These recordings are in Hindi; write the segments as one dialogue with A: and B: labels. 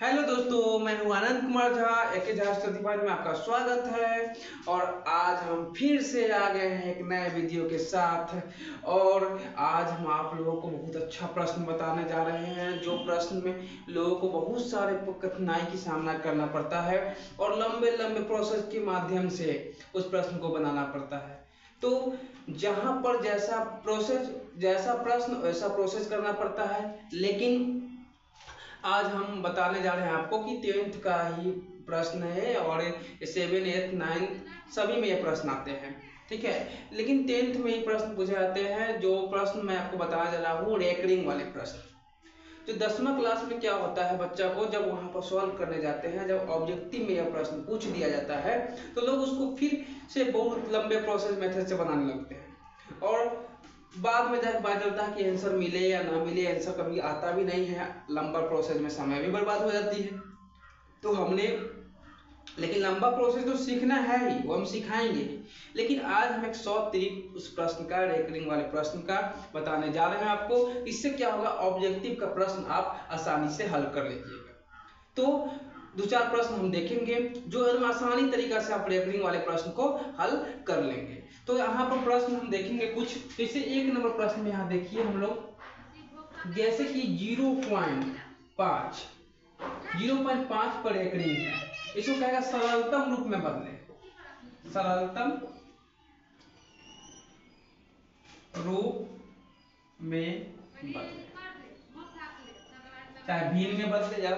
A: हेलो दोस्तों, मैं हूं आनंद कुमार झा। एके झा स्टडी पॉइंट में आपका स्वागत है। और आज हम फिर से आ गए हैं एक नए वीडियो के साथ। और आज हम आप लोगों को बहुत अच्छा प्रश्न बताने जा रहे हैं, जो प्रश्न में लोगों को बहुत सारे कठिनाई की सामना करना पड़ता है और लंबे लंबे प्रोसेस के माध्यम से उस प्रश्न को बनाना पड़ता है। तो जहाँ पर जैसा प्रश्न वैसा प्रोसेस करना पड़ता है। लेकिन आज हम बताने जा रहे हैं आपको कि 10th का ही प्रश्न है और 7, 8, 9 सभी में ये प्रश्न आते हैं, ठीक है। लेकिन 10th में ही प्रश्न पूछे जाते हैं। जो प्रश्न मैं आपको बताने जा रहा हूँ रेकरिंग वाले प्रश्न। जो 10वीं क्लास में क्या होता है, बच्चा को जब वहाँ पर सॉल्व करने जाते हैं, जब ऑब्जेक्टिव में यह प्रश्न पूछ दिया जाता है तो लोग उसको फिर से बहुत लंबे प्रोसेस मेथड से बनाने लगते हैं और बाद में जाकर पता चलता है कि आंसर मिले या ना मिले, आंसर कभी आता भी नहीं है। लंबा प्रोसेस में समय भी बर्बाद हो जाती है। तो हमने लेकिन लंबा प्रोसेस तो सीखना है ही, वो हम सिखाएंगे ही। लेकिन आज हम एक 100 तरीक उस प्रश्न का, रेकरिंग वाले प्रश्न का बताने जा रहे हैं आपको। इससे क्या होगा, ऑब्जेक्टिव का प्रश्न आप आसानी से हल कर लीजिएगा। तो दो चार प्रश्न हम देखेंगे जो एकदम आसानी तरीका से आप रेकरिंग वाले प्रश्न को हल कर लेंगे। तो यहाँ पर प्रश्न हम देखेंगे कुछ, जैसे 1 नंबर प्रश्न में यहाँ देखिए हम लोग, जैसे कि 0.5 पर रेकरिंग है। इसको कहेगा सरलतम रूप में बदले, सरलतम रूप में बदले, चाहे भिन्न में बदले या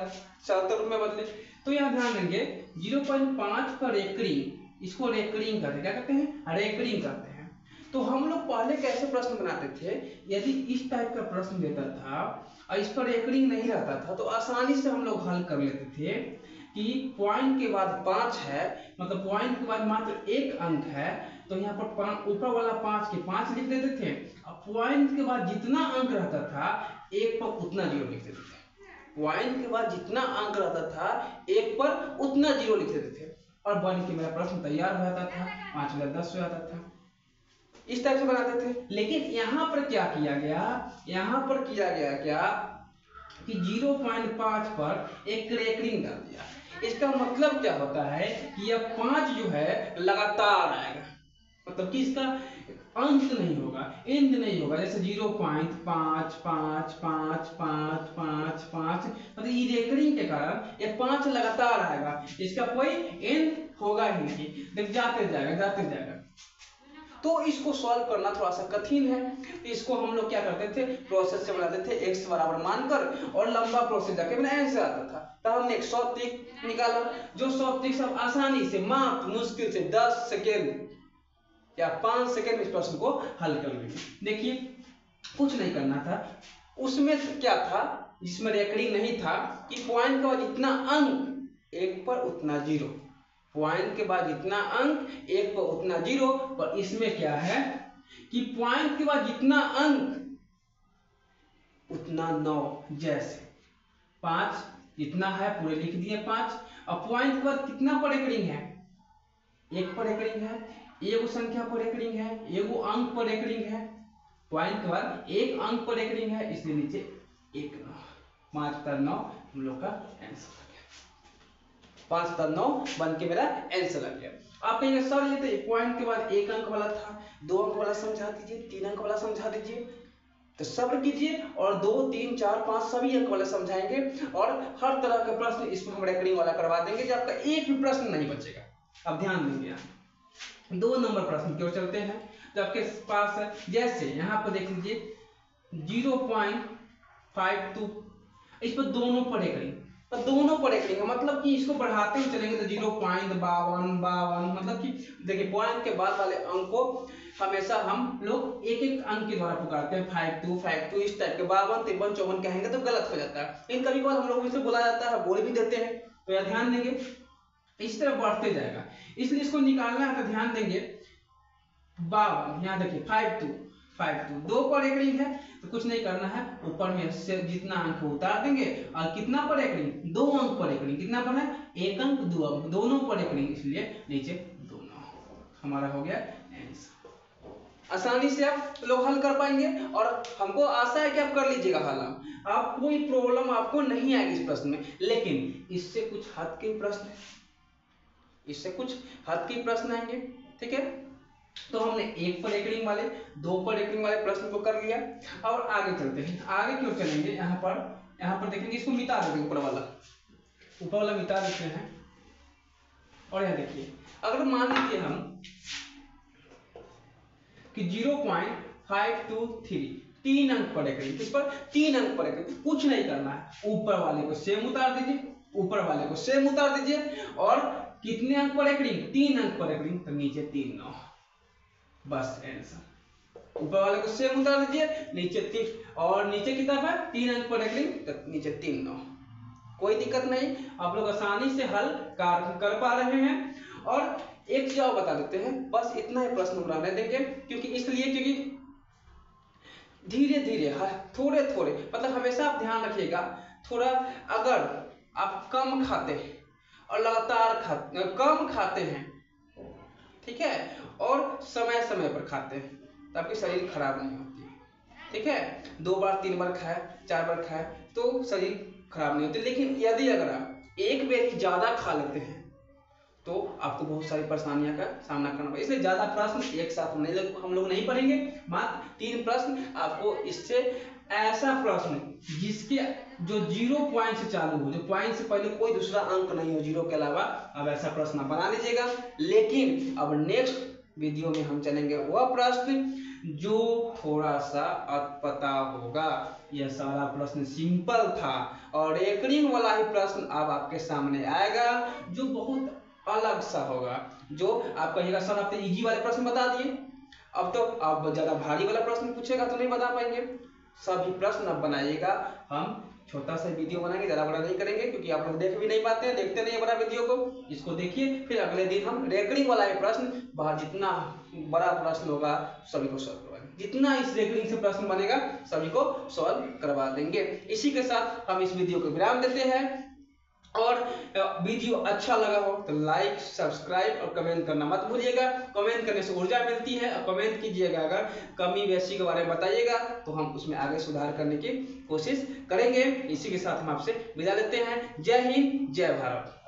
A: सरलतम रूप में बदले। तो यहाँ ध्यान देंगे 0.5 पर रेकरिंग, इसको रेकरिंग करते हैं, क्या कहते हैं, रेकरिंग करते हैं। तो हम लोग पहले कैसे प्रश्न बनाते थे, यदि इस टाइप का प्रश्न देता था और इस पर रेकरिंग नहीं रहता था तो आसानी से हम लोग हल कर लेते थे कि पॉइंट के बाद 5 है, मतलब पॉइंट के बाद मात्र 1 अंक है, तो यहाँ पर ऊपर वाला 5 के 5 लिख देते थे और पॉइंट के बाद जितना अंक रहता था 1 पर उतना 0 लिख देते थे। पॉइंट के बाद जितना अंक रहता था 1 पर उतना 0 लिख देते थे और बन के मेरा प्रश्न तैयार हो जाता था, 5 में 10 हो जाता था। इस टाइप से बनाते थे। लेकिन यहाँ पर क्या किया गया, यहाँ पर किया गया क्या कि 0.5 पर एक रेकरिंग डाल दिया। इसका मतलब क्या होता है कि यह 5 जो है लगातार आएगा, मतलब कि इसका अंत नहीं होगा, एंड नहीं होगा। जैसे 0.5 5 5 5 5 5, मतलब ये रेकरिंग के कारण ये 5 लगातार आएगा, इसका कोई एंड होगा ही नहीं, देख जाते जाएगा। तो इसको सॉल्व करना थोड़ा सा कठिन है। तो इसको हम लोग क्या करते थे, प्रोसेस से बनाते थे x बराबर मानकर और लंबा प्रोसेस जाके मैंने ऐसे आता था। तब हमने एक 100 तरीक निकाला, जो 100 तरीक सब आसानी से मात्र मुश्किल से 10 सेकेंड या 5 सेकेंड में इस प्रश्न को हल कर लेंगे। देखिए कुछ नहीं करना था, उसमें क्या था जिसमें रेकरिंग नहीं था कि पॉइंट का जितना अंक 1 पर उतना 0, पॉइंट के बाद जितना अंक 1 पर उतना 0। पर इसमें क्या है कि पॉइंट के बाद जितना अंक उतना 9, जैसे 5 जितना है पूरे लिख दिए 5, और पॉइंट के बाद कितना पर रेकरिंग है, 1 पर रेकरिंग है, एगो संख्या पर रेकरिंग है, एगो अंक पर रेकरिंग है। पॉइंट के बाद 1 अंक पर रेकरिंग है, इसलिए नीचे 1 9, 5 पर 9 हम लोग का आंसर 5 पर 9 बन के मेरा आंसर लग गया। आप कहेंगे सर ये तो पॉइंट के बाद 1 अंक वाला था, 2 अंक वाला समझा दीजिए, 3 अंक वाला समझा दीजिए। तो सब्र कीजिए और 2 3 4 5 सभी अंक वाले समझाएंगे और हर तरह का प्रश्न इसमें हम रेकरिंग वाला करवा देंगे, जब आपका एक भी प्रश्न नहीं बचेगा। अब ध्यान देंगे, 2 नंबर प्रश्न की ओर चलते हैं जो आपके पास है। जैसे यहाँ पर देख लीजिए 0.52, इस पर दोनों पर रेकरिंग, तो दोनों पर रेकरिंग है, मतलब कि इसको बढ़ाते हुए चलेंगे तो 0.52, मतलब कि देखिए पॉइंट के बाद वाले अंक को हमेशा हम लोग एक एक अंक के द्वारा पुकारते हैं, 52 52 इस टाइप के, 52 53 54 कहेंगे तो गलत हो जाता है। इन कभी कभार हम लोग इसे बुला जाता है, बोल भी देते हैं। तो यह ध्यान देंगे, इस तरह बढ़ते जाएगा, इसलिए इसको निकालना है तो ध्यान देंगे 52, यहाँ देखिए 52 2 पर रेकरिंग है तो कुछ नहीं करना है, ऊपर में से जितना अंक उतार देंगे और कितना पर रेकरिंग, 2 अंक पर रेकरिंग, कितना पर है 1 अंक 2 अंक, दोनों पर रेकरिंग, इसलिए नीचे 2 9 हमारा हो गया आंसर। आसानी से आप लोग हल कर पाएंगे और हमको आशा है कि आप कर लीजिएगा हल। आप कोई प्रॉब्लम आपको नहीं आएगी इस प्रश्न में, लेकिन इससे कुछ हद के प्रश्न, इससे कुछ हद के प्रश्न आएंगे। ठीक है, तो हमने 1 पर एकरिंग वाले, 2 पर एकरिंग वाले प्रश्न को कर लिया। और आगे चलते हैं, आगे क्यों चलेंगे, यहाँ पर देखेंगे, इसको मिटा देंगे, ऊपर वाला मिटा देते हैं। और यहाँ देखिए, अगर मान लीजिए हम कि 0.523 3 अंक पर एकरिंग, किस पर, 3 अंक पर एकरिंग, कुछ नहीं करना है, ऊपर वाले को सेम उतार दीजिए, ऊपर वाले को सेम उतार दीजिए। और कितने अंक पर एकरिंग, 3 अंक पर एकरिंग, तो नीचे 3 9, बस आंसर। ऊपर वाले को सेम उतार दीजिए, नीचे 3, और नीचे कितना है, 3 अंक पर एकरिंग, तो नीचे 3 9, कोई दिक्कत नहीं, आप लोग आसानी से हल कर पा रहे हैं। और एक चीज और बता देते हैं, बस इतना ही प्रश्न बनाने देंगे, क्योंकि धीरे धीरे थोड़े थोड़े, मतलब हमेशा आप ध्यान रखिएगा, थोड़ा अगर आप कम खाते हैं और लगातार कम खाते हैं, ठीक है, और समय समय पर खाते हैं, तो आपकी शरीर खराब नहीं होती है। ठीक है, 2 बार 3 बार खाए, 4 बार खाए तो शरीर खराब नहीं होती, लेकिन यदि अगर आप एक बेर ही ज्यादा खा लेते हैं तो आपको बहुत सारी परेशानियों का सामना करना पड़ेगा। इसलिए ज्यादा प्रश्न एक साथ हम लोग नहीं पढ़ेंगे, मात्र 3 प्रश्न आपको, इससे ऐसा प्रश्न जिसके जो 0 पॉइंट से चालू हो, जो पॉइंट से पहले कोई दूसरा अंक नहीं हो 0 के अलावा, अब ऐसा प्रश्न बना लीजिएगा। लेकिन अब नेक्स्ट वीडियो में हम चलेंगे वह प्रश्न जो थोड़ा सा अतपता होगा। यह सारा प्रश्न सिंपल था और एकरिंग वाला ही प्रश्न अब आपके सामने आएगा जो बहुत अलग सा होगा, जो आप कहिएगा सर आप तो इजी वाले प्रश्न बता दिए, अब तो आप ज्यादा भारी वाला प्रश्न पूछेगा तो नहीं बता पाएंगे। सभी प्रश्न अब बनाइएगा, हम छोटा सा वीडियो बनाएंगे, ज्यादा बड़ा नहीं करेंगे, क्योंकि आप लोग देख भी नहीं पाते हैं, देखते नहीं है बड़ा वीडियो को, इसको देखिए, फिर अगले दिन हम रेकरिंग वाला ये प्रश्न, बाहर जितना बड़ा प्रश्न होगा सभी को सॉल्व करवाएंगे, जितना इस रेकरिंग से प्रश्न बनेगा सभी को सॉल्व करवा देंगे। इसी के साथ हम इस वीडियो को विराम देते हैं, और वीडियो अच्छा लगा हो तो लाइक, सब्सक्राइब और कमेंट करना मत भूलिएगा। कमेंट करने से ऊर्जा मिलती है, और कमेंट कीजिएगा, अगर कमी बेसी के बारे में बताइएगा तो हम उसमें आगे सुधार करने की कोशिश करेंगे। इसी के साथ हम आपसे विदा लेते हैं। जय हिंद, जय भारत।